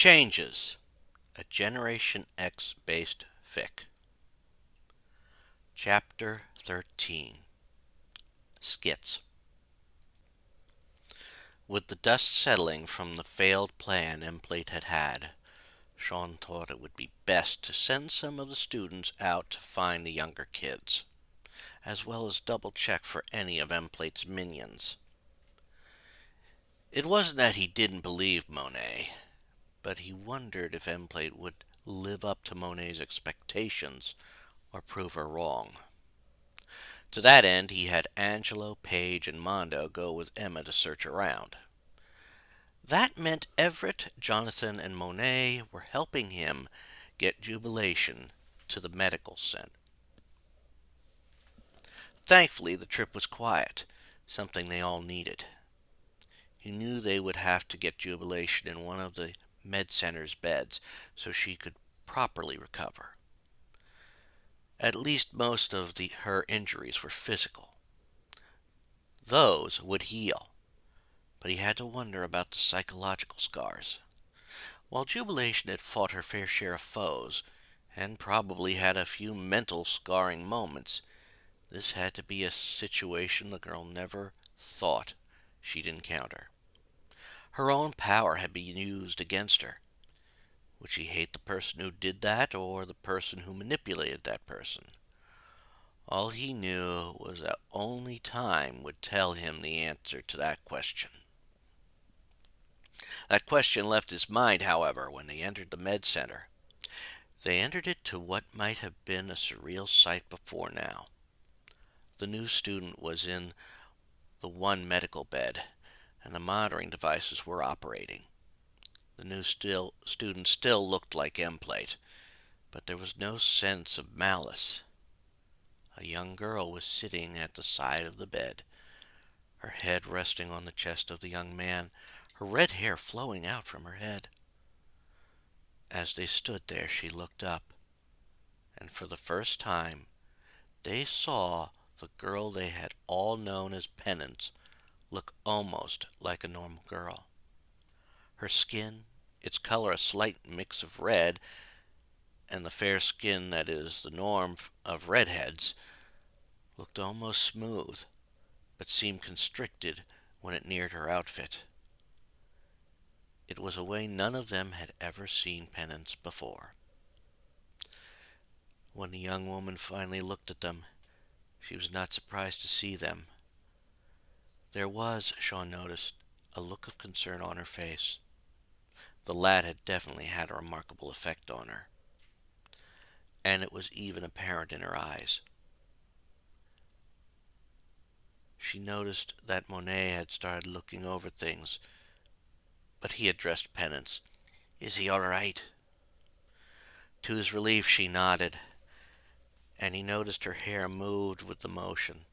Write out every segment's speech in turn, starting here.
Changes, a Generation X based fic. Chapter 13. Skitz. With the dust settling from the failed plan Emplate had had, Sean thought it would be best to send some of the students out to find the younger kids, as well as double-check for any of Emplate's minions. It wasn't that he didn't believe Monet, but he wondered if Emplate would live up to Monet's expectations or prove her wrong. To that end, he had Angelo, Paige, and Mondo go with Emma to search around. That meant Everett, Jonathan, and Monet were helping him get Jubilation to the medical center. Thankfully, the trip was quiet, something they all needed. He knew they would have to get Jubilation in one of the med center's beds so she could properly recover. At least most of her injuries were physical. Those would heal, but he had to wonder about the psychological scars. While Jubilation had fought her fair share of foes, and probably had a few mental scarring moments, this had to be a situation the girl never thought she'd encounter. Her own power had been used against her. Would she hate the person who did that, or the person who manipulated that person? All he knew was that only time would tell him the answer to that question. That question left his mind, however, when they entered the med center. They entered it to what might have been a surreal sight before now. The new student was in the one medical bed, and the monitoring devices were operating. The new student still looked like Emplate, but there was no sense of malice. A young girl was sitting at the side of the bed, her head resting on the chest of the young man, her red hair flowing out from her head. As they stood there, she looked up, and for the first time, they saw the girl they had all known as Penance look almost like a normal girl. Her skin, its color a slight mix of red, and the fair skin that is the norm of redheads, looked almost smooth, but seemed constricted when it neared her outfit. It was a way none of them had ever seen Penance before. When the young woman finally looked at them, she was not surprised to see them. There was, Sean noticed, a look of concern on her face. The lad had definitely had a remarkable effect on her, and it was even apparent in her eyes. She noticed that Monet had started looking over things, but he addressed Penance. "Is he all right?" To his relief, she nodded, and he noticed her hair moved with the motion,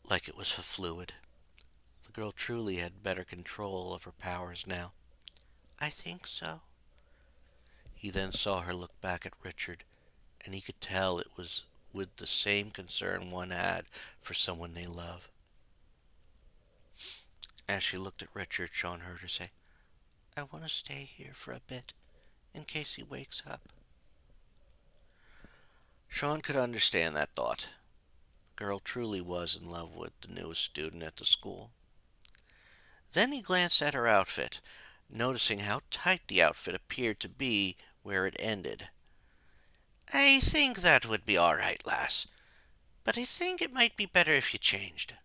like it was a fluid. The girl truly had better control of her powers now. "I think so." He then saw her look back at Richard, and he could tell it was with the same concern one had for someone they love. As she looked at Richard, Sean heard her say, "I want to stay here for a bit, in case he wakes up." Sean could understand that thought. The girl truly was in love with the newest student at the school. Then he glanced at her outfit, noticing how tight the outfit appeared to be where it ended. "I think that would be all right, lass, but I think it might be better if you changed."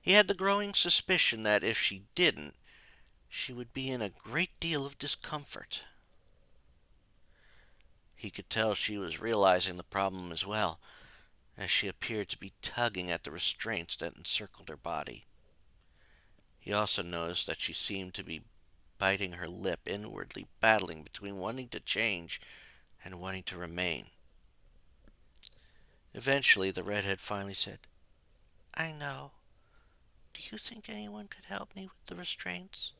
He had the growing suspicion that if she didn't, she would be in a great deal of discomfort. He could tell she was realizing the problem as well, as she appeared to be tugging at the restraints that encircled her body. He also noticed that she seemed to be biting her lip inwardly, battling between wanting to change and wanting to remain. Eventually, the redhead finally said, "I know. Do you think anyone could help me with the restraints?"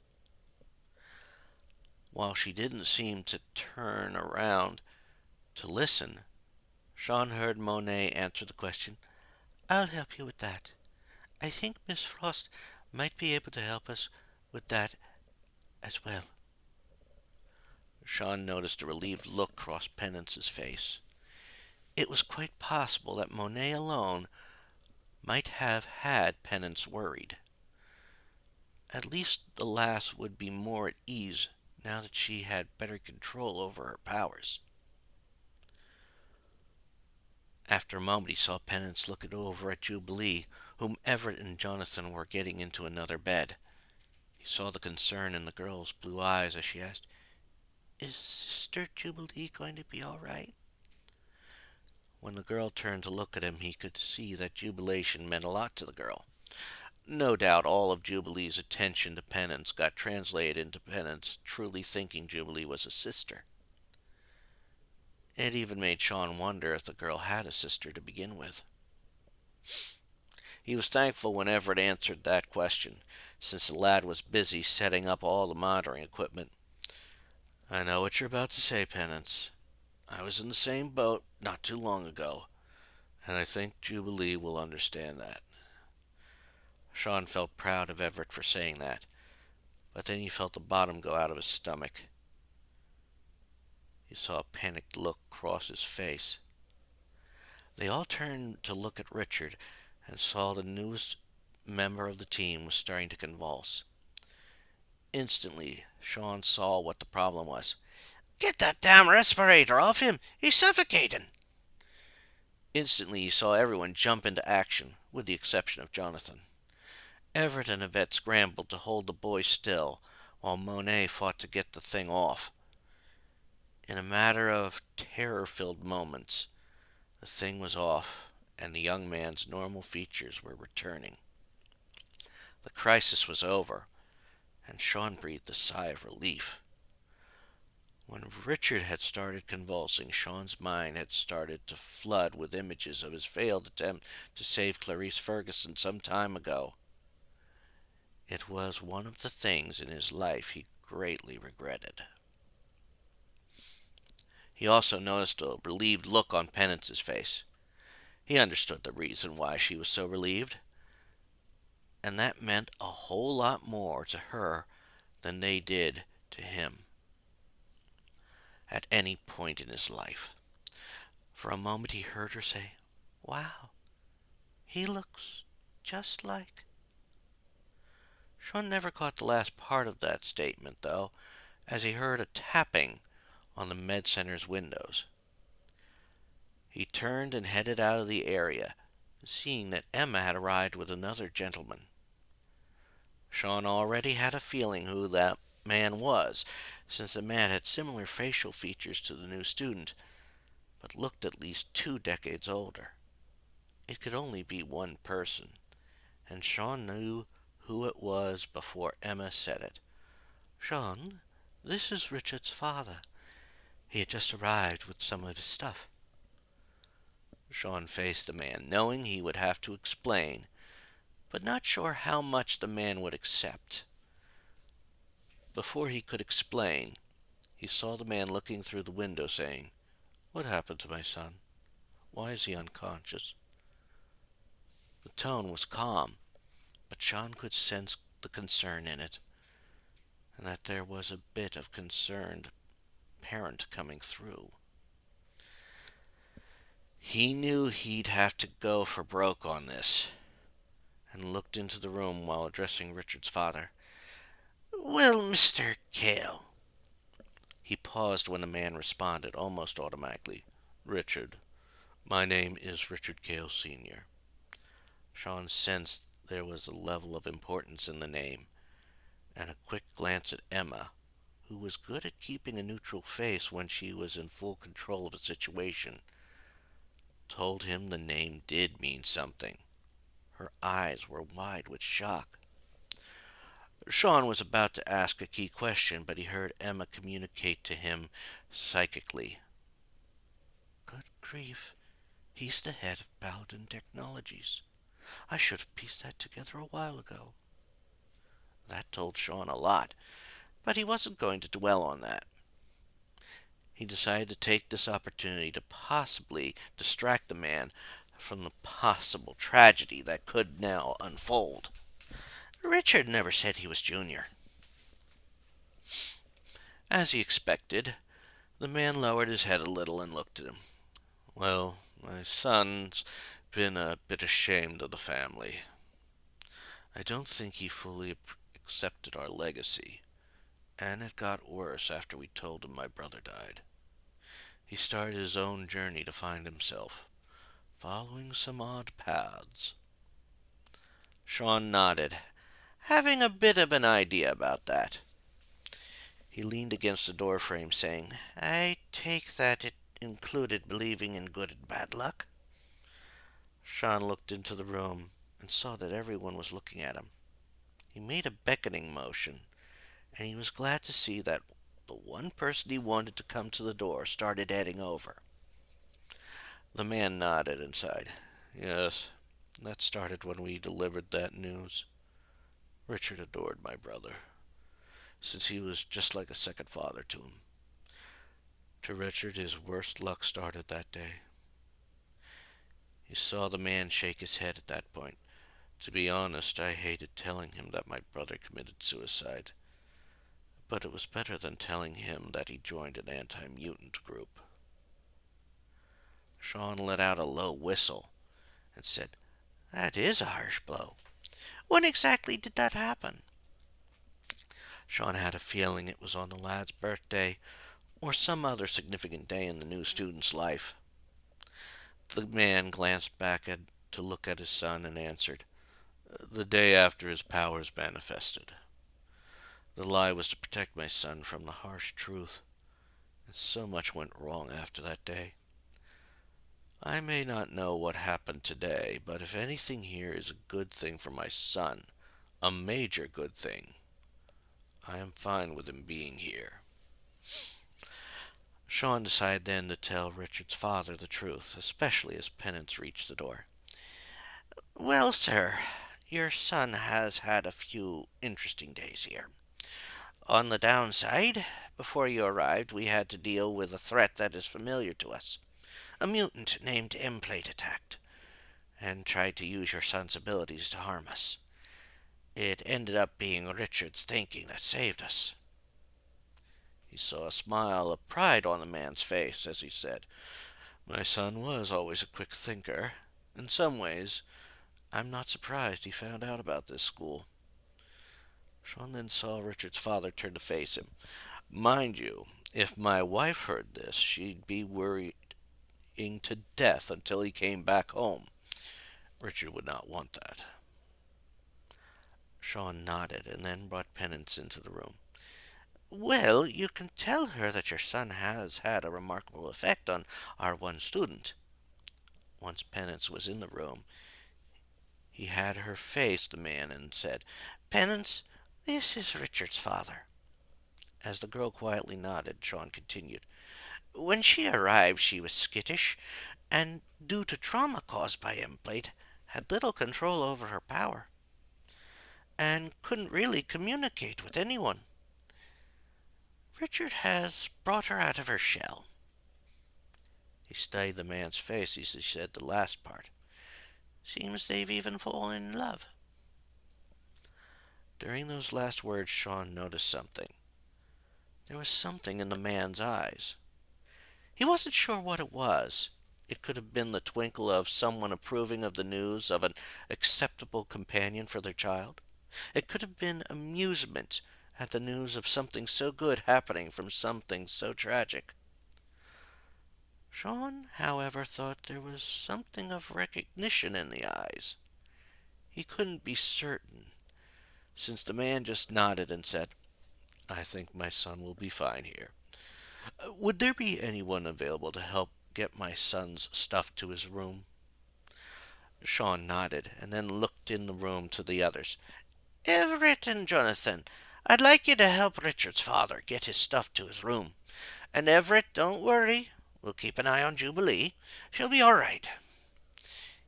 While she didn't seem to turn around to listen, Sean heard Monet answer the question. "I'll help you with that. I think Miss Frost might be able to help us with that as well." Sean noticed a relieved look cross Penance's face. It was quite possible that Monet alone might have had Penance worried. At least the lass would be more at ease now that she had better control over her powers. After a moment, he saw Penance looking over at Jubilee, whom Everett and Jonathan were getting into another bed. He saw the concern in the girl's blue eyes as she asked, "Is Sister Jubilee going to be all right?" When the girl turned to look at him, he could see that jubilation meant a lot to the girl. No doubt all of Jubilee's attention to Penance got translated into Penance truly thinking Jubilee was a sister. It even made Sean wonder if the girl had a sister to begin with. He was thankful when Everett answered that question, since the lad was busy setting up all the monitoring equipment. "I know what you're about to say, Penance. I was in the same boat not too long ago, and I think Jubilee will understand that." Sean felt proud of Everett for saying that, but then he felt the bottom go out of his stomach. He saw a panicked look cross his face. They all turned to look at Richard and saw the newest member of the team was starting to convulse. Instantly, Sean saw what the problem was. "Get that damn respirator off him! He's suffocating!" Instantly, he saw everyone jump into action, with the exception of Jonathan. Everett and Yvette scrambled to hold the boy still, while Monet fought to get the thing off. In a matter of terror-filled moments, the thing was off, and the young man's normal features were returning. The crisis was over, and Sean breathed a sigh of relief. When Richard had started convulsing, Sean's mind had started to flood with images of his failed attempt to save Clarice Ferguson some time ago. It was one of the things in his life he greatly regretted. He also noticed a relieved look on Penance's face. He understood the reason why she was so relieved, and that meant a whole lot more to her than they did to him at any point in his life. For a moment he heard her say, "Wow, he looks just like..." Sean never caught the last part of that statement, though, as he heard a tapping on the med center's windows. He turned and headed out of the area, seeing that Emma had arrived with another gentleman. Sean already had a feeling who that man was, since the man had similar facial features to the new student, but looked at least 2 decades older. It could only be one person, and Sean knew who it was before Emma said it. "Sean, this is Richard's father. He had just arrived with some of his stuff." Sean faced the man, knowing he would have to explain, but not sure how much the man would accept. Before he could explain, he saw the man looking through the window saying, "What happened to my son? Why is he unconscious?" The tone was calm, but Sean could sense the concern in it, and that there was a bit of concerned parent coming through. He knew he'd have to go for broke on this, and looked into the room while addressing Richard's father. "Well, Mr. Cale." He paused when the man responded, almost automatically. "Richard. My name is Richard Cale Sr." Sean sensed there was a level of importance in the name, and a quick glance at Emma, who was good at keeping a neutral face when she was in full control of a situation, told him the name did mean something. Her eyes were wide with shock. Sean was about to ask a key question, but he heard Emma communicate to him psychically. "Good grief, he's the head of Paladin Technologies. I should have pieced that together a while ago." That told Sean a lot, but he wasn't going to dwell on that. He decided to take this opportunity to possibly distract the man from the possible tragedy that could now unfold. "Richard never said he was Junior." As he expected, the man lowered his head a little and looked at him. Well, my son's been a bit ashamed of the family. I don't think he fully accepted our legacy, and it got worse after we told him my brother died. He started his own journey to find himself, following some odd paths. Sean nodded, having a bit of an idea about that. He leaned against the doorframe, saying, I take that it included believing in good and bad luck. Sean looked into the room and saw that everyone was looking at him. He made a beckoning motion, and he was glad to see that the one person he wanted to come to the door started heading over. The man nodded and sighed. Yes, that started when we delivered that news. Richard adored my brother, since he was just like a second father to him. To Richard, his worst luck started that day. He saw the man shake his head at that point. To be honest, I hated telling him that my brother committed suicide, but it was better than telling him that he joined an anti-mutant group. Sean let out a low whistle and said, That is a harsh blow. When exactly did that happen? Sean had a feeling it was on the lad's birthday or some other significant day in the new student's life. The man glanced back to look at his son and answered, The day after his powers manifested. The lie was to protect my son from the harsh truth, and so much went wrong after that day. I may not know what happened today, but if anything here is a good thing for my son, a major good thing, I am fine with him being here. Sean decided then to tell Richard's father the truth, especially as Penance reached the door. Well, sir, your son has had a few interesting days here. On the downside, before you arrived, we had to deal with a threat that is familiar to us. A mutant named M-Plate attacked, and tried to use your son's abilities to harm us. It ended up being Richard's thinking that saved us. He saw a smile of pride on the man's face as he said, My son was always a quick thinker. In some ways, I'm not surprised he found out about this school. Sean then saw Richard's father turn to face him. Mind you, if my wife heard this, she'd be worrying to death until he came back home. Richard would not want that. Sean nodded and then brought Penance into the room. Well, you can tell her that your son has had a remarkable effect on our one student. Once Penance was in the room, he had her face the man and said, Penance, this is Richard's father. As the girl quietly nodded, Sean continued. When she arrived, she was skittish, and due to trauma caused by M-Plate, had little control over her power, and couldn't really communicate with anyone. Richard has brought her out of her shell. He studied the man's face as he said the last part. Seems they've even fallen in love. During those last words, Sean noticed something. There was something in the man's eyes. He wasn't sure what it was. It could have been the twinkle of someone approving of the news of an acceptable companion for their child. It could have been amusement at the news of something so good happening from something so tragic. Sean, however, thought there was something of recognition in the eyes. He couldn't be certain, since the man just nodded and said, I think my son will be fine here. Would there be anyone available to help get my son's stuff to his room? Sean nodded and then looked in the room to the others. Everett and Jonathan, I'd like you to help Richard's father get his stuff to his room. And Everett, don't worry. We'll keep an eye on Jubilee. She'll be all right.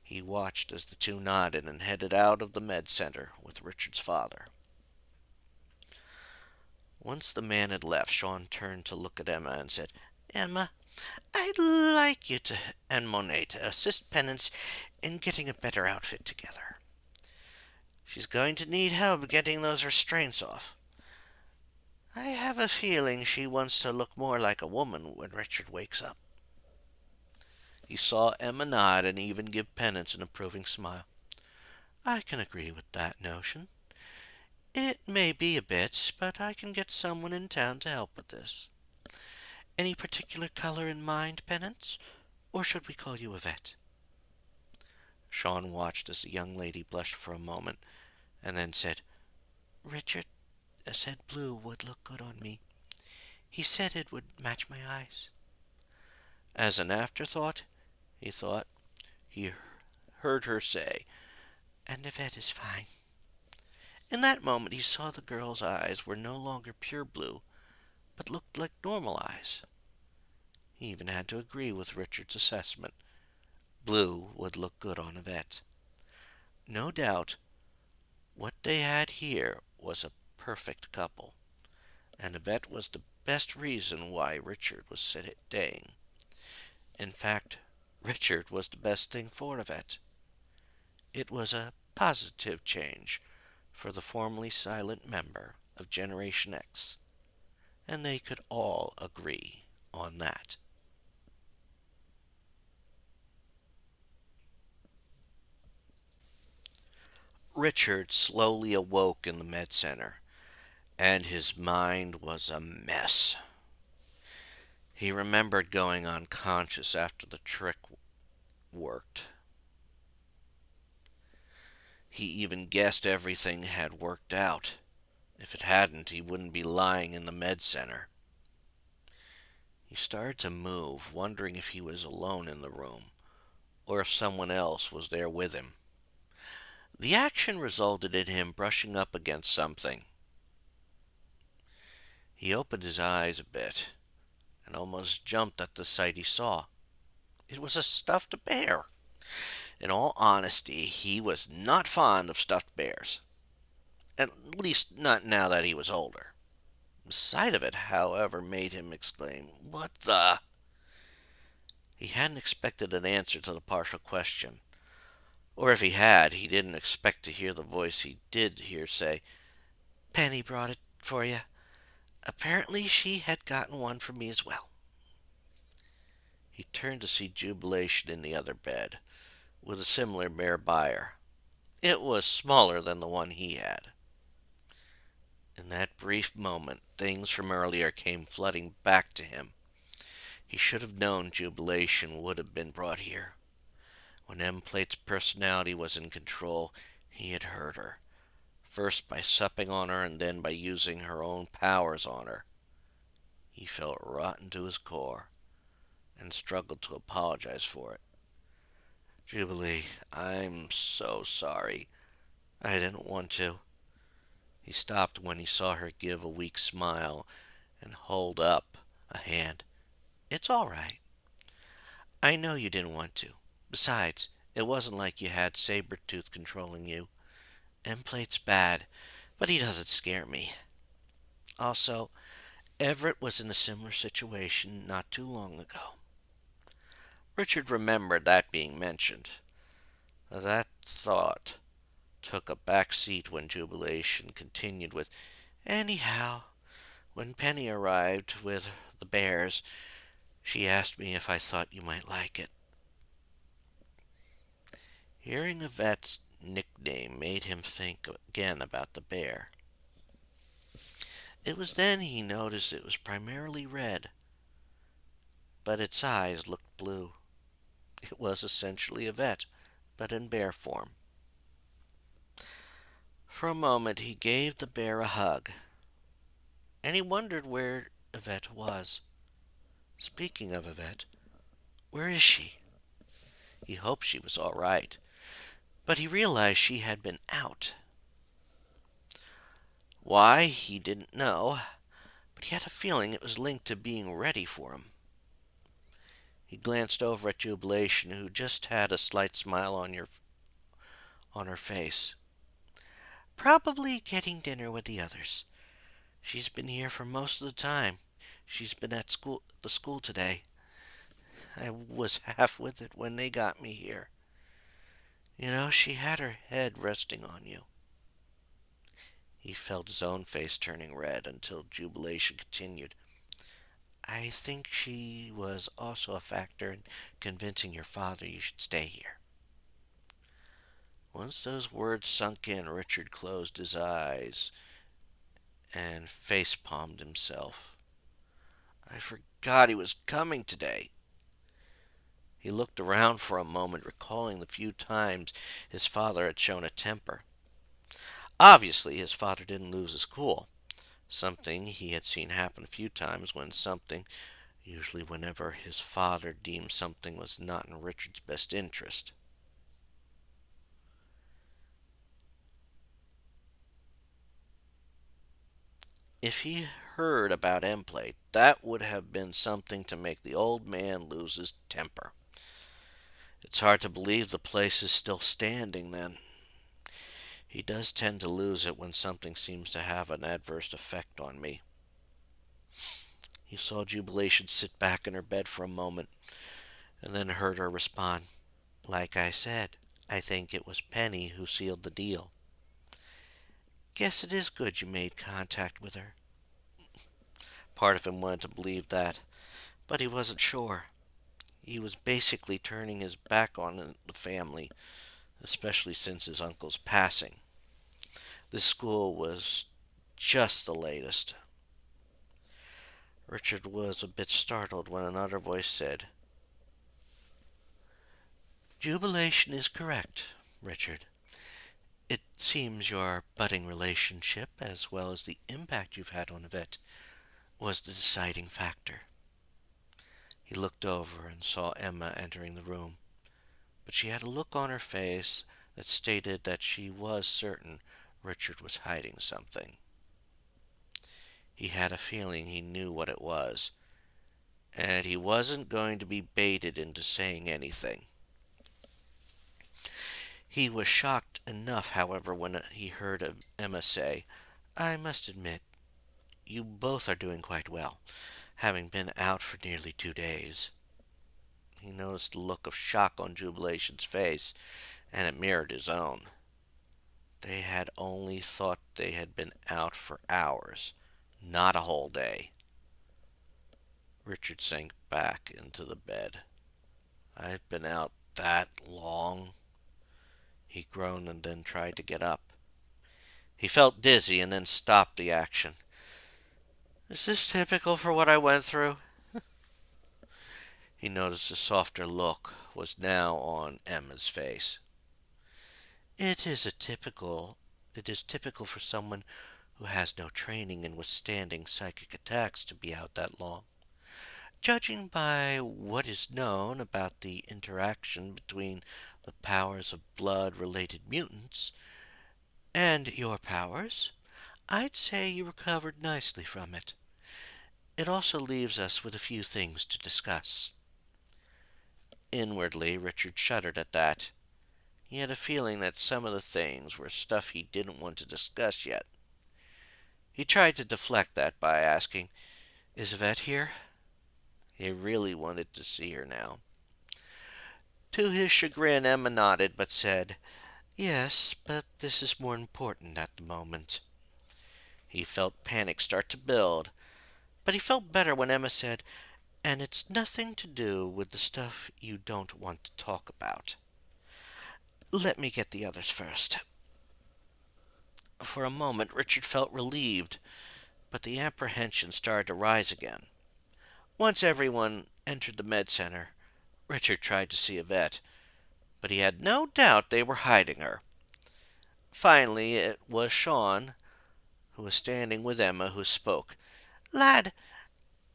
He watched as the two nodded and headed out of the med center with Richard's father. Once the man had left, Sean turned to look at Emma and said, Emma, I'd like you and Monet to assist Penance in getting a better outfit together. She's going to need help getting those restraints off. I have a feeling she wants to look more like a woman when Richard wakes up. He saw Emma nod and even give Penance an approving smile. I can agree with that notion. It may be a bit, but I can get someone in town to help with this. Any particular color in mind, Penance? Or should we call you Yvette? Sean watched as the young lady blushed for a moment, and then said, Richard said blue would look good on me. He said it would match my eyes. As an afterthought, he thought, he heard her say, and Yvette is fine. In that moment he saw the girl's eyes were no longer pure blue, but looked like normal eyes. He even had to agree with Richard's assessment. Blue would look good on Yvette. No doubt, what they had here was a perfect couple, and Yvette was the best reason why Richard was staying. In fact, Richard was the best thing for Yvette. It was a positive change for the formerly silent member of Generation X, and they could all agree on that. Richard slowly awoke in the med center, and his mind was a mess. He remembered going unconscious after the trick worked. He even guessed everything had worked out. If it hadn't, he wouldn't be lying in the med center. He started to move, wondering if he was alone in the room, or if someone else was there with him. The action resulted in him brushing up against something. He opened his eyes a bit, and almost jumped at the sight he saw. It was a stuffed bear. In all honesty, he was not fond of stuffed bears. At least not now that he was older. The sight of it, however, made him exclaim, What the? He hadn't expected an answer to the partial question. Or if he had, he didn't expect to hear the voice he did hear say, Penny brought it for you. Apparently she had gotten one for me as well. He turned to see Jubilation in the other bed, with a similar bear buyer. It was smaller than the one he had. In that brief moment, things from earlier came flooding back to him. He should have known Jubilation would have been brought here. When M-Plate's personality was in control, he had hurt her. First by supping on her and then by using her own powers on her. He felt rotten to his core and struggled to apologize for it. Jubilee, I'm so sorry. I didn't want to. He stopped when he saw her give a weak smile and hold up a hand. It's all right. I know you didn't want to. Besides, it wasn't like you had Sabretooth controlling you. M-Plate's bad, but he doesn't scare me. Also, Everett was in a similar situation not too long ago. Richard remembered that being mentioned. That thought took a back seat when Jubilation continued with, Anyhow, when Penny arrived with the bears, she asked me if I thought you might like it. Hearing Yvette's nickname made him think again about the bear. It was then he noticed it was primarily red, but its eyes looked blue. It was essentially Yvette, but in bear form. For a moment he gave the bear a hug, and he wondered where Yvette was. Speaking of Yvette, where is she? He hoped she was all right, but he realized she had been out. Why, he didn't know, but he had a feeling it was linked to being ready for him. He glanced over at Jubilation, who just had a slight smile on her face. Probably getting dinner with the others. She's been here for most of the time. She's been at the school today. I was half with it when they got me here. You know, she had her head resting on you. He felt his own face turning red until Jubilation continued. I think she was also a factor in convincing your father you should stay here. Once those words sunk in, Richard closed his eyes and face-palmed himself. I forgot he was coming today. He looked around for a moment, recalling the few times his father had shown a temper. Obviously, his father didn't lose his cool, something he had seen happen a few times when something, usually whenever his father deemed something was not in Richard's best interest. If he heard about Emplate, that would have been something to make the old man lose his temper. It's hard to believe the place is still standing then. He does tend to lose it when something seems to have an adverse effect on me. He saw Jubilation sit back in her bed for a moment, and then heard her respond. Like I said, I think it was Penny who sealed the deal. Guess it is good you made contact with her. Part of him wanted to believe that, but he wasn't sure. He was basically turning his back on the family, especially since his uncle's passing. This school was just the latest. Richard was a bit startled when another voice said, Jubilation is correct, Richard. It seems your budding relationship, as well as the impact you've had on Yvette, was the deciding factor. He looked over and saw Emma entering the room, but she had a look on her face that stated that she was certain Richard was hiding something. He had a feeling he knew what it was, and he wasn't going to be baited into saying anything. He was shocked enough, however, when he heard Emma say, I must admit, you both are doing quite well, having been out for nearly 2 days. He noticed the look of shock on Jubilation's face, and it mirrored his own. They had only thought they had been out for hours, not a whole day. Richard sank back into the bed. I've been out that long? He groaned and then tried to get up. He felt dizzy and then stopped the action. Is this typical for what I went through? He noticed a softer look was now on Emma's face. It is typical for someone who has no training in withstanding psychic attacks to be out that long. Judging by what is known about the interaction between the powers of blood-related mutants and your powers, I'd say you recovered nicely from it. It also leaves us with a few things to discuss. Inwardly, Richard shuddered at that. He had a feeling that some of the things were stuff he didn't want to discuss yet. He tried to deflect that by asking, Is Yvette here? He really wanted to see her now. To his chagrin, Emma nodded, but said, Yes, but this is more important at the moment. He felt panic start to build, but he felt better when Emma said, And it's nothing to do with the stuff you don't want to talk about. Let me get the others first. For a moment, Richard felt relieved, but the apprehension started to rise again. Once everyone entered the med center, Richard tried to see Yvette, but he had no doubt they were hiding her. Finally, it was Sean, who was standing with Emma, who spoke. Lad,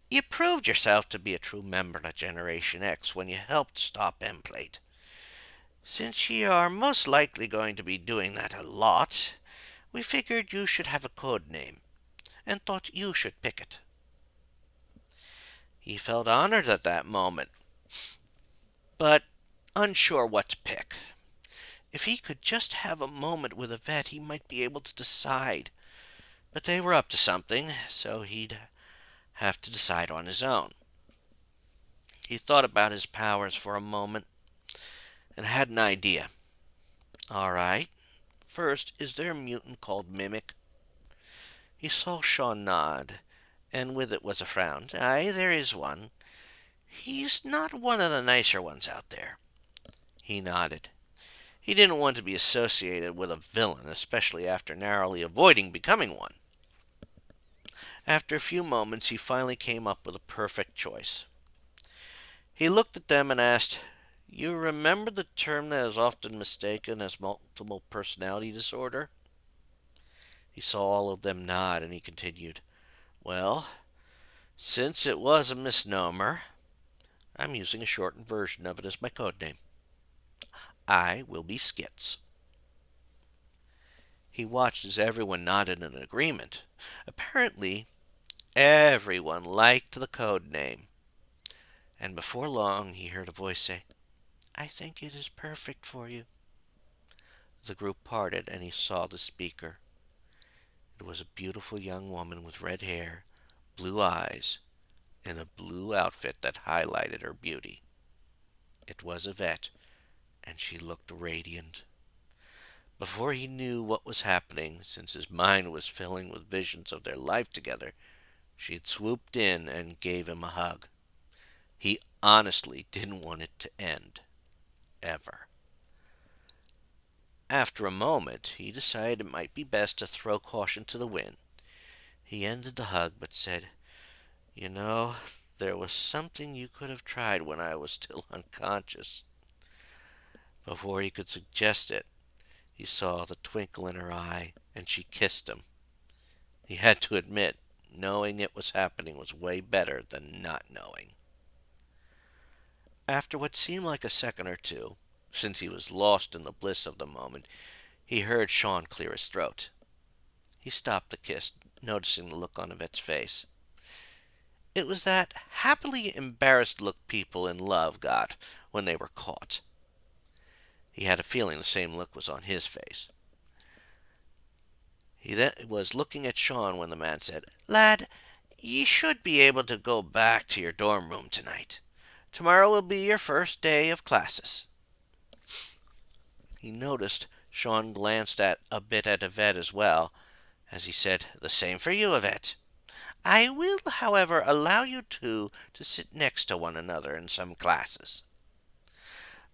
you proved yourself to be a true member of Generation X when you helped stop Emplate. Since you are most likely going to be doing that a lot, we figured you should have a code name, and thought you should pick it. He felt honored at that moment, but unsure what to pick. If he could just have a moment with Yvette, he might be able to decide. But they were up to something, so he'd have to decide on his own. He thought about his powers for a moment and had an idea. All right. First, is there a mutant called Mimic? He saw Sean nod, and with it was a frown. Aye, there is one. He's not one of the nicer ones out there. He nodded. He didn't want to be associated with a villain, especially after narrowly avoiding becoming one. After a few moments, he finally came up with a perfect choice. He looked at them and asked, You remember the term that is often mistaken as multiple personality disorder? He saw all of them nod and he continued, Well, since it was a misnomer, I'm using a shortened version of it as my code name. I will be Skitz. He watched as everyone nodded in agreement. Apparently, everyone liked the code name. And before long, he heard a voice say, I think it is perfect for you. The group parted, and he saw the speaker. It was a beautiful young woman with red hair, blue eyes, and a blue outfit that highlighted her beauty. It was Yvette, and she looked radiant. Before he knew what was happening, since his mind was filling with visions of their life together, she had swooped in and gave him a hug. He honestly didn't want it to end, ever. After a moment, he decided it might be best to throw caution to the wind. He ended the hug, but said, You know, there was something you could have tried when I was still unconscious. Before he could suggest it, he saw the twinkle in her eye, and she kissed him. He had to admit, knowing it was happening was way better than not knowing. After what seemed like a second or two, since he was lost in the bliss of the moment, he heard Sean clear his throat. He stopped the kiss, noticing the look on Yvette's face. It was that happily embarrassed look people in love got when they were caught. He had a feeling the same look was on his face. He then was looking at Sean when the man said, Lad, ye should be able to go back to your dorm room tonight. Tomorrow will be your first day of classes. He noticed Sean glanced at a bit at Yvette as well, as he said, The same for you, Yvette. I will, however, allow you two to sit next to one another in some classes.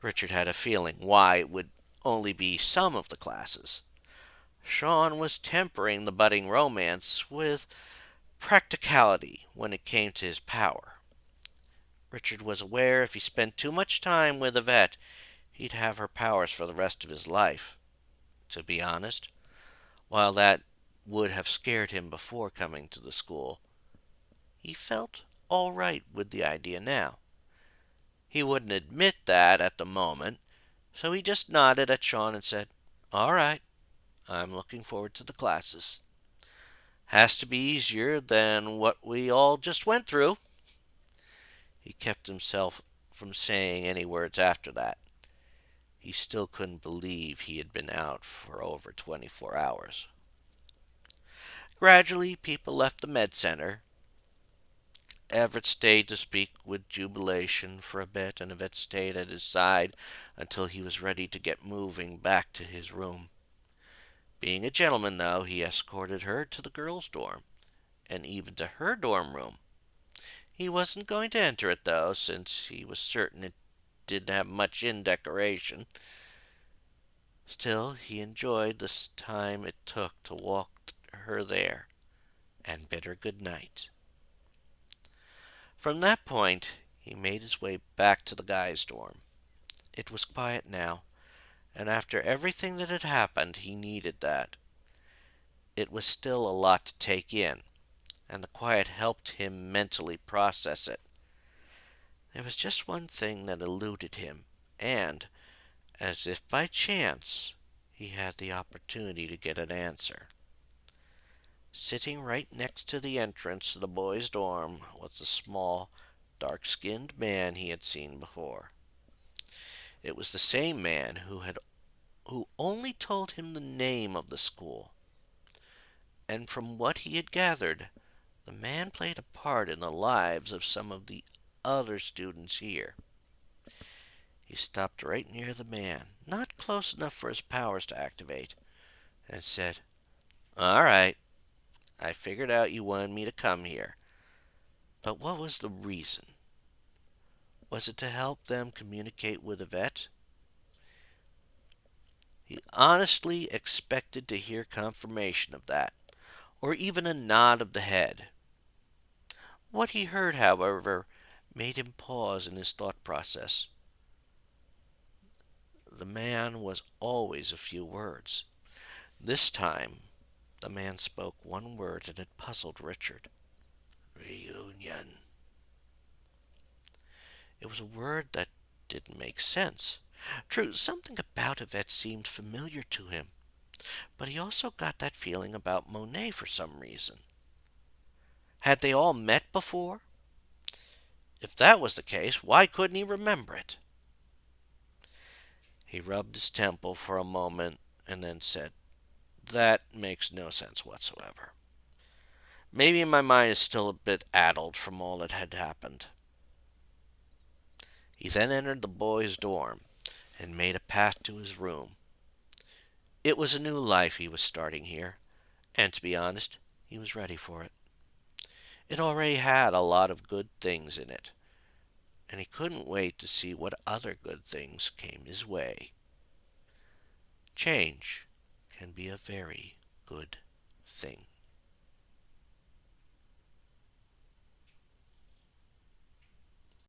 Richard had a feeling why it would only be some of the classes. Sean was tempering the budding romance with practicality when it came to his power. Richard was aware if he spent too much time with Yvette, he'd have her powers for the rest of his life. To be honest, while that would have scared him before coming to the school, he felt all right with the idea now. He wouldn't admit that at the moment, so he just nodded at Sean and said, All right, I'm looking forward to the classes. Has to be easier than what we all just went through. He kept himself from saying any words after that. He still couldn't believe he had been out for over 24 hours. Gradually, people left the med center. Everett stayed to speak with jubilation for a bit, and Yvette stayed at his side until he was ready to get moving back to his room. Being a gentleman, though, he escorted her to the girls' dorm, and even to her dorm room. He wasn't going to enter it, though, since he was certain it didn't have much in decoration. Still, he enjoyed the time it took to walk her there and bid her good night. From that point, he made his way back to the guys' dorm. It was quiet now, and after everything that had happened, he needed that. It was still a lot to take in, and the quiet helped him mentally process it. There was just one thing that eluded him, and, as if by chance, he had the opportunity to get an answer. Sitting right next to the entrance to the boys' dorm was the small, dark-skinned man he had seen before. It was the same man who only told him the name of the school. And from what he had gathered, the man played a part in the lives of some of the other students here. He stopped right near the man, not close enough for his powers to activate, and said, All right, I figured out you wanted me to come here. But what was the reason? Was it to help them communicate with Yvette? He honestly expected to hear confirmation of that, or even a nod of the head. What he heard, however, made him pause in his thought process. The man was always a few words. This time, the man spoke one word and it puzzled Richard. Reunion. It was a word that didn't make sense. True, something about Yvette seemed familiar to him, but he also got that feeling about Monet for some reason. Had they all met before? If that was the case, why couldn't he remember it? He rubbed his temple for a moment and then said, That makes no sense whatsoever. Maybe my mind is still a bit addled from all that had happened. He then entered the boys' dorm and made a path to his room. It was a new life he was starting here, and to be honest, he was ready for it. It already had a lot of good things in it, and he couldn't wait to see what other good things came his way. Change can be a very good thing.